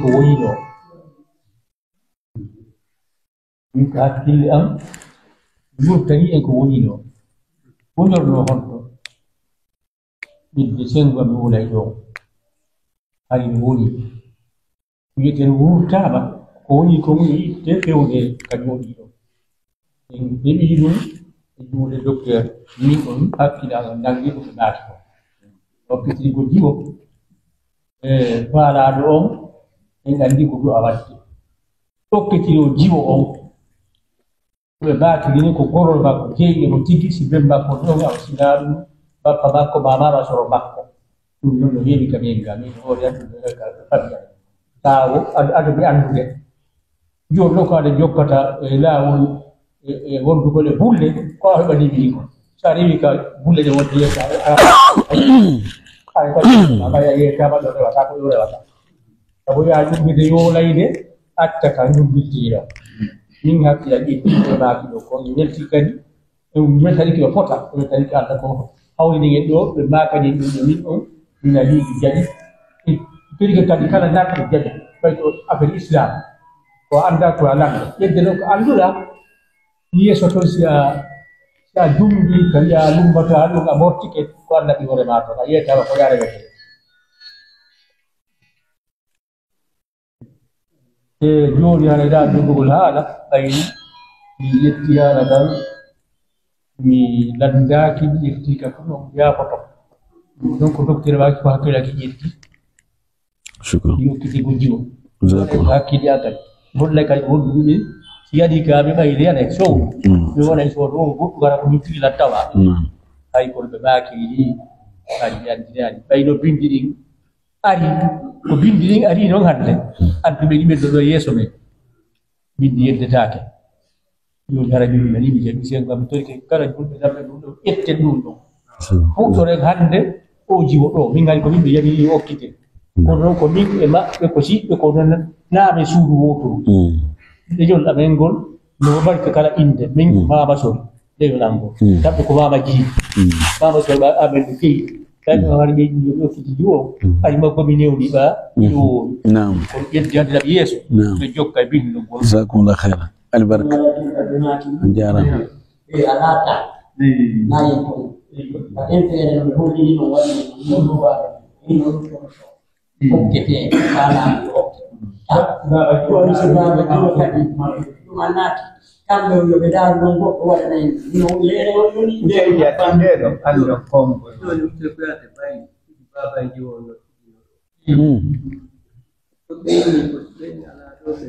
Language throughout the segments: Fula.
ko woni ɗo min ko hakkille am yurtani en ko woni ɗo wonyorno honɗo ɓiɗɗe sengo mi wolay ɗo hay mi woni wiyeten wurtama ko woni ko woni yitte fewde kadi woni ɗo en heɓi ɗum e juuɗe docteur min on hakkilagal nangi ko ɓe naati ko hokkitirigo jiwo e faalaɗo on en andi ko du'a wadde hokkitiro jiwo on ɓe mbaatirini ko gorol makko jeeyɗe mo tigi si ben makko ɗon aw sinaa ɗum bappa makko mamama soro makko ɗum noon no heewi kam en ga min hoore andude famille tawo aɗa ɓe andude joni ɗo ko aɗa jokkata e laawol e wondugol e bulle ko a heɓani wii ko sa rewi ka bulle ɗe wonde yeesa ay amaya yeetama ɗo rewata ko ɗo rewata sabo ya jumbide yolayde atta ka jumbittiɗo min hakkila ɗiɗɗi maaki ɗo ko mi welti kadi ɗum weltani ko fota ɗum tani ko Allah ko hawrini en ɗo ɓe maakani ɗum ɗo min on mina liiɗi jaɗi pirgue kadi kala natɗo jaɗi ɓay to affaire islam ko annda to a lamɗo ƴedde ɗo ko annduɗa yeeso toon si a jumbi kadi a lumbata ɗum a mortike ko Allah ɗi hoore ma toon a yiyatama ko yarewete e joni hana da jogugol haala ɓayni mi yetti haala ngal mi landaki mi ƴefti ka ko ɗon yaafoto donc docteur waki ko hakkilaki ƴetti yokkitigo jiwo hakkili a kadi golle kadi wonduɓe si yaɗi ka ɓe ɓayri ana e sow ɓe wona e soodo on goɗɗu gara ko min tigi lattawa hay kono ɓe maakiri ani ɓe andinani ɓayno bindi ɗin ari ko bindi ɗin ari noon hande anduɓe ɗi ɓen ɗo yeeso men bindi yeddetake joni hara min nani mi jaɓi sen gam torike kala julɓe namɓe ɗum ɗo ƴetten ɗum ɗon fuɗɗoren hande o jiwo ɗo min gari ko min ɓe yaɓi hokkite kono noon ko min e maɓɓe ko siɓɓe ko noon naaɓe suudu wotoru ɗe joni ɗamen ngol no mari ko kala inde min mama sol ɗewnal ngol kamɓe ko mama jii mama sol amen ɗo keyi kadi o wari ɓe hokkiti jiwo ay makko mi newni ɓa ɗo kono ƴeddi hande naɓe yeeso ɓe jokka e bindi no gol jazakumullah khairan albarka jarama e alata nayi to a entere no hollini no waɗi no duwaɗo ino hokkete kalaɗo joni so baaba jiwo kadi ɗum a naati kamɓe yoɓe daaru noon goɗɗo waɗana en no leere on yoni jeeyi attandeɗo allah konko joni utekoyate ɓayi baba jiwo no ko ɓeyni ko ɓeyni ala ɗo ɓe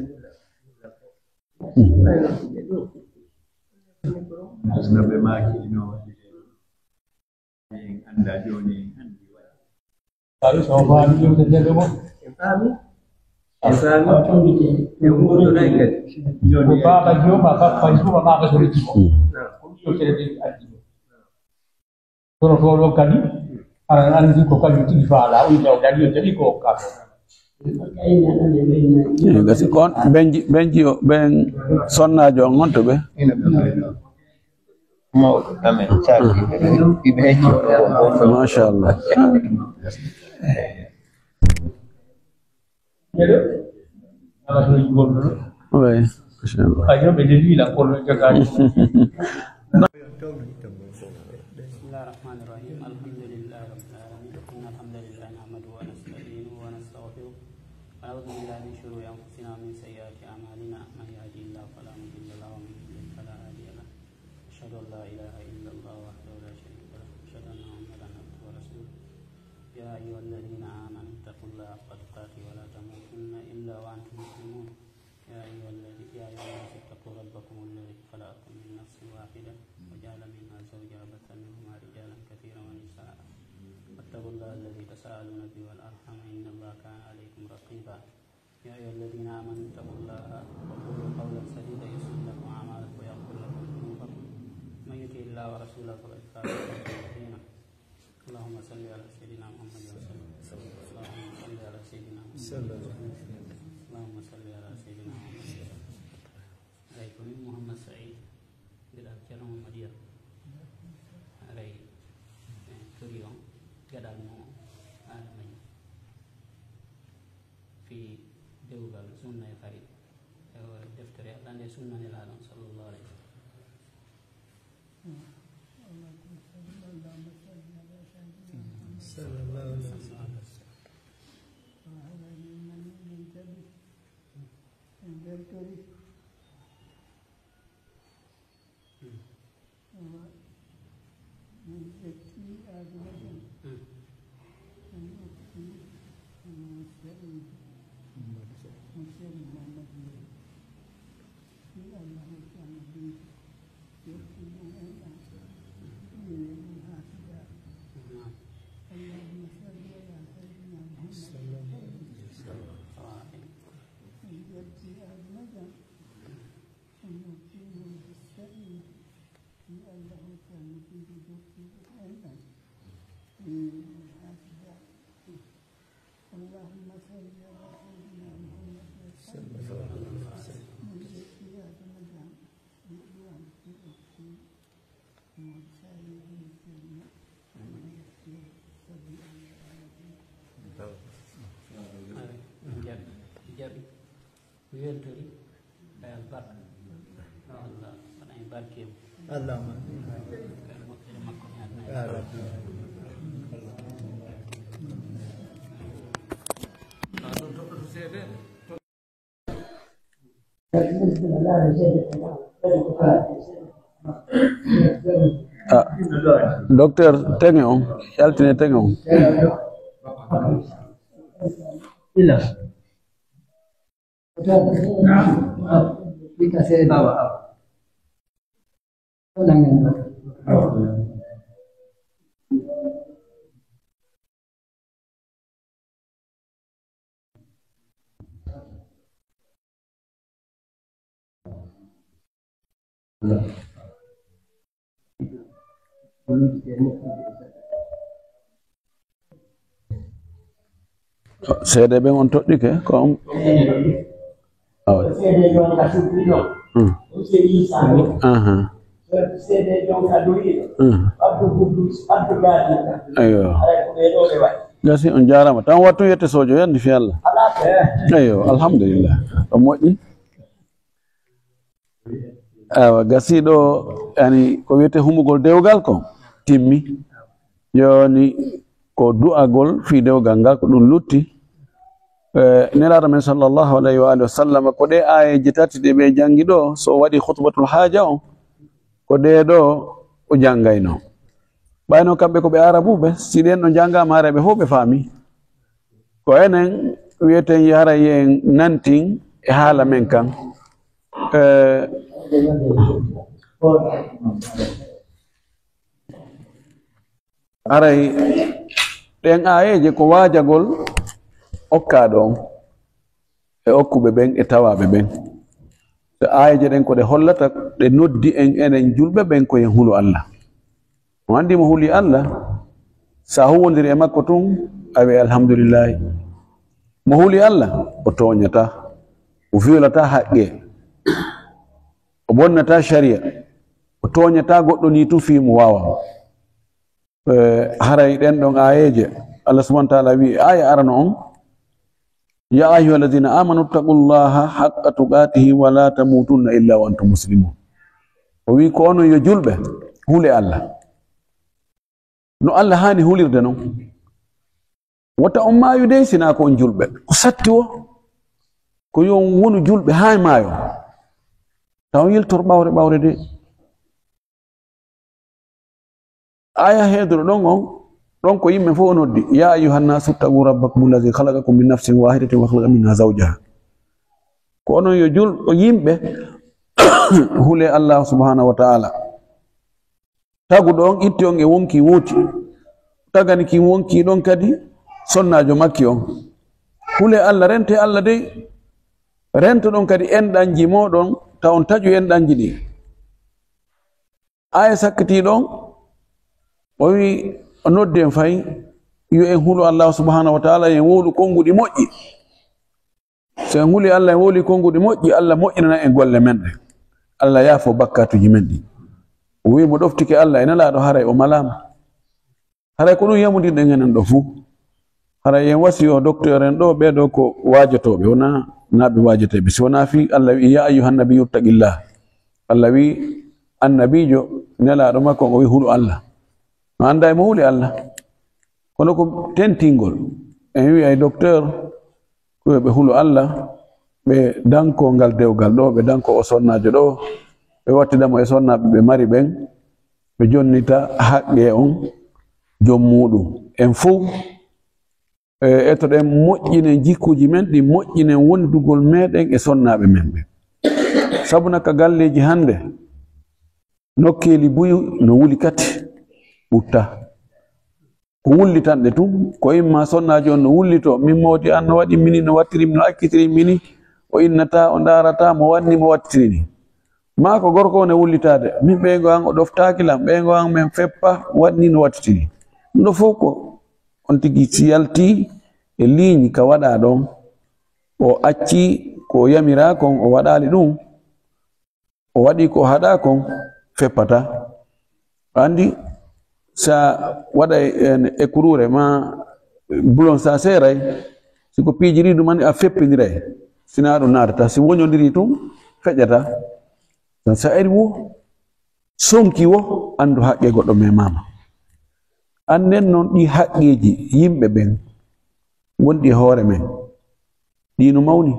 no ɓe maakino en anda joni en andi waɗi so faami yewteteɓe mon en faami e wurtonayi kadi ko baba joma bappa juma mama so rejimo ko yewtere nde addi kono to ɗon kadi aɗa andi ko kañum tigi faala o jaw daɗi o jaɓi ko hokkaɓe gasi kon ɓen sonnajo on gonto ɓe mawɗo amen sarki ɓiɓe hecci machallah oui machallah ayoɓe de lila kono jogani ونعوذ بالله من شرور انفسنا ومن سيئات اعمالنا من يهده الله فلا مضل له ومن يضلل فلا هادي له اشهد ان لا اله الا الله وحده لا شريك له اشهد ان محمدا عبده ورسوله يا ايها الذين امنوا اتقوا الله حق تقاته ولا تموتن الا وانتم مسلمون يا ايها الناس اتقوا ربكم الذي خلقكم من نفس واحده وجعل منها زوجها وبث منهما رجالا كثيرا ونساء واتقوا الله الذي تساءلون به والارحام ان الله كان عليكم رقيبا يا ايها الذين امنوا اتقوا الله وقولوا قولا سديدا يصلح لكم اعمالكم ويغفر لكم ذنوبكم من يطع الله ورسوله فقد فاز فوزا عظيما اللهم صل على سيدنا محمد وسلم اللهم صل على سيدنا محمد اللهم صل على سيدنا محمد عليكم محمد سعيد بالأذكار محمدية علي كريم قدام عالمين في dewgal sunna e fari deftere Allah nde sunnane laaɗon sallallahu alayhi wa jaɓi weltori e albarka Allah waɗa e barkemo allahuma moƴƴere makko mi adna docteur tenge on yaltine tenge on seede ɓen on toɗɗike ko on seede jon ka suɓɓiɗo on seeɗi sami seede jon ka duriɗo abdu buddus abdu gaadi ayo ay ko ɓeɗo ɓe waɗi gasi on jarama tan wattu yette sojo yandi fi Allah ayo alhamdulillah ɗo moƴƴi awa gasi ɗo yani ko wiyete humugol dewgal ko timmi yoni ko du'agol fi dewgal ngal ko ɗum lutti nelaɗo men sallllahu alayhi wa alihi wa sallam ko ɗe ayeji tati ɗe ɓe jangi ɗo so waɗi khutbatul haja o ko ɗe ɗo o janggayno ɓayno kamɓe ko ɓe arabuɓe si ɗen ɗo janggama araɓe fof ɓe faami ko enen wiyeten yara yen nantin e haala men kan aray ɗen ayeje ko wajagol okkaɗo on e okkuɓe ɓen e tawaɓe ɓen so ayeje ɗen ko ɗe hollata ɗe noddi en enen julɓe ɓen koyen huulu Allah mo andi mo huuli Allah sa huwodiri e makko tun a wi alhamdulillahi mo huuli Allah o toñata o fiolata haqqe o bonnata sharia o toñata goɗɗo ni tu fi mo wawa haray ɗen ɗon ayeje Allah subhanahu wa ta'ala wi aya arano on ya ayuha alladhina amanu taqullaha haqqa tuqatihi wa la tamutunna illa wa antum muslimun o wi ko onon yo julɓe huule Allah no Allah hani hulirde non wata on maayu dey sina ko on julɓe ko satti o ko yo on wonu julɓe ha maayo taw yiltor ɓawre de aya heedoro ɗon on ɗon ko yimɓe fof o noddi ya ayuha nnasu ittaqu rabbakum allazi halaqakum min nafsin wahidatin wa halaqa minha zawjaha ko onon yo julɗo yimɓe hule Allah subhanahu wa ta'ala tagu ɗon itti on e wonki wuuti tagani ki wonki ɗon kadi sonnajo makki on hule Allah rente Allah dey rento ɗon kadi enɗanji moɗon taw on taƴu enɗanji ɗi aya sakkiti ɗon o wi o noddi en fayi yo en hulu Allah subhanahu wa ta'ala en wowlu konguɗi moƴƴi so en huli Allah en wowli konguɗi moƴƴi Allah moƴƴinana en golle men ɗe Allah yaafo bakkatuji men ɗi o wi mo ɗoftike Allah ene laaɗo haray o malama haray ko ɗum yamudirɗen enen ɗo fuu haray en wasi o docteur en ɗo ɓeɗo ko wajotoɓe wona naɓe wajete si wona fi Allah wi ya ayyuhan nabiyyu taqillah Allah wi annabijo nelaɗo makko o wi huɗo Allah no anda mo huuli Allah kono ko tentingol en wi ay docteur ko ɓe hulo Allah ɓe danko ngal dewgal ɗo ɓe danko o sonnajo ɗo ɓe wattidamo e sonnaɓe ɓe mari ɓen ɓe jonnita haqqe on jom muɗum en fou ettoɗen moƴƴinen jikkuji men ɗi moƴƴinen wondugol meɗen e sonnaɓe men ɓe sabuna ka galleji hande nokkeli buyu no wuli kati ɓutta ko wullitanɗe tun ko imma sonnajo on no wullito min modi an no waɗi mini no wattirimi no akkitiri mini o innata o darata mo wanni mo wattirini ma ko gorko ne wullitade min ɓeygo an o ɗoftakilam ɓeygo an min feppa wanni no wattitiri ɗum ɗo fof ko on tigi si yalti e ligne ka waɗa ɗon o acci ko yamira kon o waɗali ɗum o waɗi ko haɗa kon feppata andi sa waɗa e kurure ma bulon sa seeray siko piijiri ɗum ani a feppiniray sina ɗum natata si woñodiri tum feƴƴata sa ari wo sonki wo andu haqqe goɗɗo memama annen noon ɗi haqqeji yimɓe ɓen wonɗi e hoore men ɗino mawni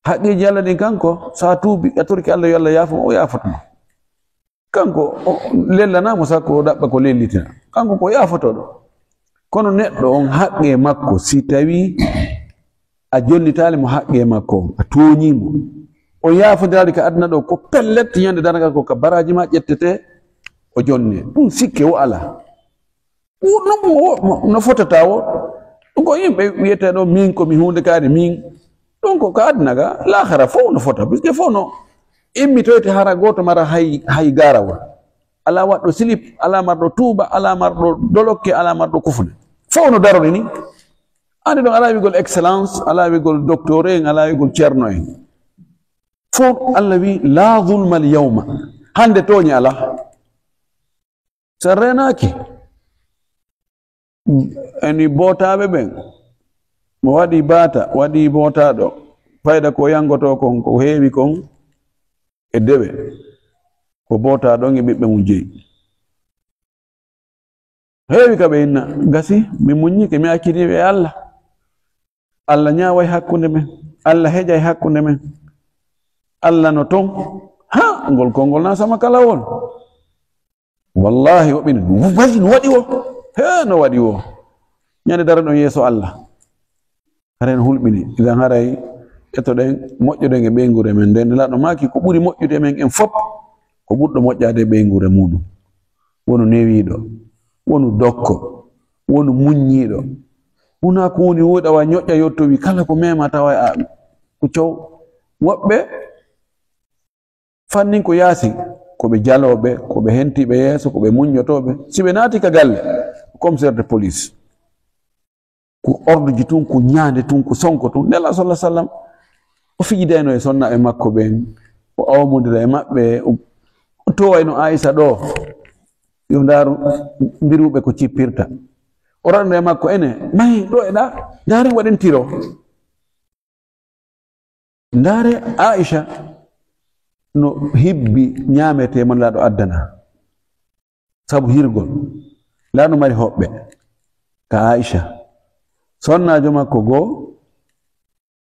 haqqeji Allah ɗin kanko sa tuubi a torki Allah yo Allah yaafuma o yaafotoma kanko lellanamo sakko o ɗaɓɓa ko lellitina kanko ko yaafotoɗo kono neɗɗo on haqqe makko si tawi a jollitali mo haqqe makko a toñimo o yaafodirali ka aduna ɗo ko pellet ñande danagal ko ka baraji ma ƴettete o jonne ɗum sikke wo ala no fotata wo ɗum ko yimɓe wiyeteɗo min komi hunde kaari min ɗum ko ka aduna ga lahara fof no fota puisque fof no immitoyte hara goto mara hay garawol ala waɗɗo slip ala marɗo tuuba ala marɗo dolokke ala marɗo kufne fof no daroni ni andi ɗon ala wigol excellence ala wigol docteur en ala wigol ceerno en fof Allah wi la zulma al yawma hande toñi ala sa renaki eni botaɓe ɓen mo waɗi bata waɗi botaɗo fayda ko yangoto kon ko heewi kon e dewe ko bota ɗon e ɓiɓɓe mum jeyi heewi ka ɓe inna gasi mi muññike mi akkitiɓe e Allah Allah ñaaway hakkunde men Allah heƴay hakkunde men Allah no ton ha ngol konngol na sama kalawol wallahi woɓɓini wayi no waɗi wo he no waɗi wo ñande dara ɗon yeeso Allah haren hulɓini idan haray ettoɗen moƴƴoɗen e ɓeygure men nden nelaɗo maki ko ɓuri moƴƴude men en fop ko ɓurɗo moƴƴade e ɓeygure muɗum wonu newiɗo wonu dokko wonu muññiɗo wona ko woni woɗawa ñoƴƴa yottowi kala ko mema tawa a ko cow woɓɓe fannin ko yaasi koɓe jaloɓe koɓe hentiɓe yeeso koɓe muññotoɓe si ɓe naati ka galle commissaire de police ko ordre ji tun ko ñaande tun ko sonko tun nela sallah sallam o fijidayno e sonnaɓe makko ɓen o awmodira e maɓɓe o towayno Aissa ɗo yo ndaaru mbiruɓe ko cippirta o ranno e makko ene mayi ɗo e ɗa ndaare waɗen tiro ndaare Aisha no hibbi ñaamete mon laaɗo addana sabu hirgol laaɗo mari hoɓɓe ka Aisha sonnajo makko goo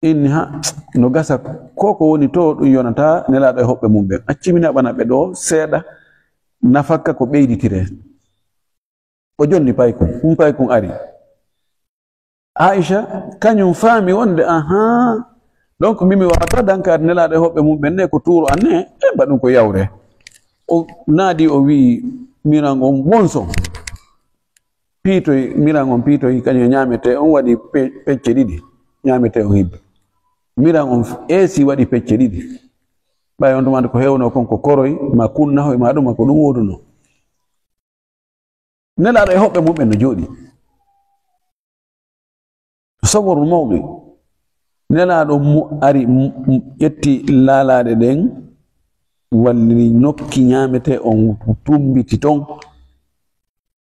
inni ha no gasa ko woni to ɗum yonata nelaɗo e hoɓɓe mum ɓen accimina ɓana ɓe ɗo seeɗa nafakka ko ɓeyditire o jonni paykun paykun ari Aisha kañum faami wonde aha donc mimi wawata dankade nelaɗo e hoɓɓe mum ɓen ne ko tuuro anne e mbaɗum ko yawre o naadi o wi miran on wonson piitoy miran on piitoy kañum ñamete on waɗi pecce ɗiɗi ñamete o hibbi miran on eesi waɗi pecce ɗiɗi ɓay on tumande ko hewno kon ko koroy ma kunnaho ma ɗuma ko ɗum woduno nelaɗo e hoɓɓe mum ɓen no jooɗi sagoru mawɓe nelaɗo ari ƴetti laalaɗe ɗen walli nokki ñamete on tumbiti ton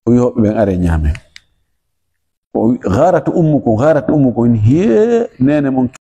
o wi hoɓɓe ɓen are ñaame o garata ummuko hiye nene mon